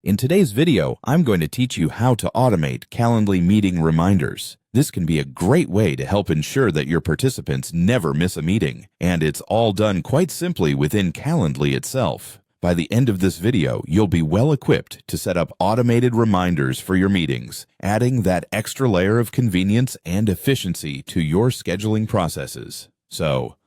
In today's video, I'm going to teach you how to automate Calendly meeting reminders. This can be a great way to help ensure that your participants never miss a meeting, and it's all done quite simply within Calendly itself. By the end of this video, you'll be well equipped to set up automated reminders for your meetings, adding that extra layer of convenience and efficiency to your scheduling processes. So,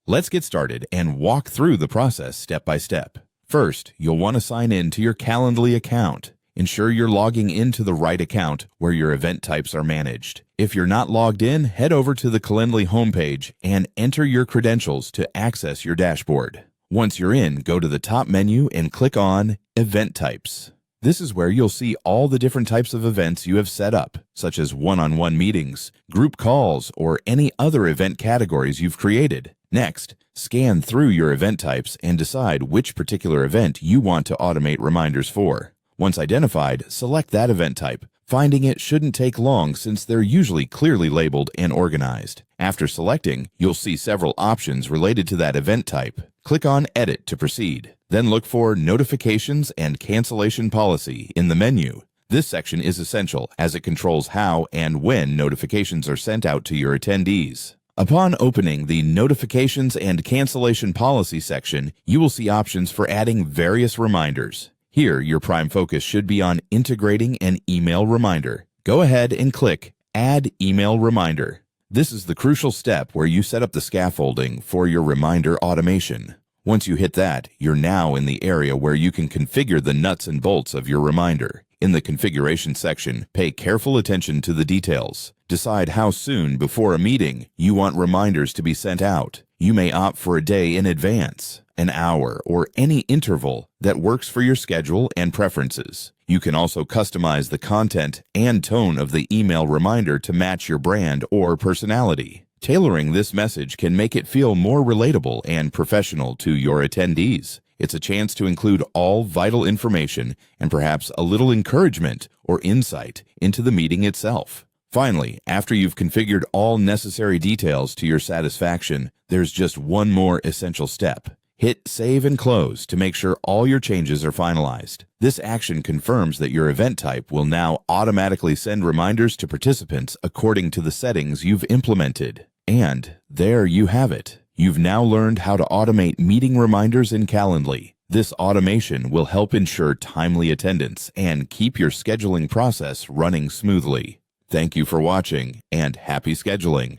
let's get started and walk through the process step by step. First, you'll want to sign in to your Calendly account. Ensure you're logging into the right account where your event types are managed. If you're not logged in, head over to the Calendly homepage and enter your credentials to access your dashboard. Once you're in, go to the top menu and click on Event Types. This is where you'll see all the different types of events you have set up, such as one-on-one meetings, group calls, or any other event categories you've created. Next, scan through your event types and decide which particular event you want to automate reminders for. Once identified, select that event type. Finding it shouldn't take long since they're usually clearly labeled and organized. After selecting, you'll see several options related to that event type. Click on Edit to proceed. Then look for Notifications and Cancellation Policy in the menu. This section is essential as it controls how and when notifications are sent out to your attendees. Upon opening the Notifications and Cancellation Policy section, you will see options for adding various reminders. Here, your prime focus should be on integrating an email reminder. Go ahead and click Add Email Reminder. This is the crucial step where you set up the scaffolding for your reminder automation. Once you hit that, you're now in the area where you can configure the nuts and bolts of your reminder. In the configuration section, pay careful attention to the details. Decide how soon before a meeting you want reminders to be sent out. You may opt for a day in advance, an hour, or any interval that works for your schedule and preferences. You can also customize the content and tone of the email reminder to match your brand or personality. Tailoring this message can make it feel more relatable and professional to your attendees. It's a chance to include all vital information and perhaps a little encouragement or insight into the meeting itself. Finally, after you've configured all necessary details to your satisfaction, there's just one more essential step. Hit Save and Close to make sure all your changes are finalized. This action confirms that your event type will now automatically send reminders to participants according to the settings you've implemented. And there you have it. You've now learned how to automate meeting reminders in Calendly. This automation will help ensure timely attendance and keep your scheduling process running smoothly. Thank you for watching, and happy scheduling.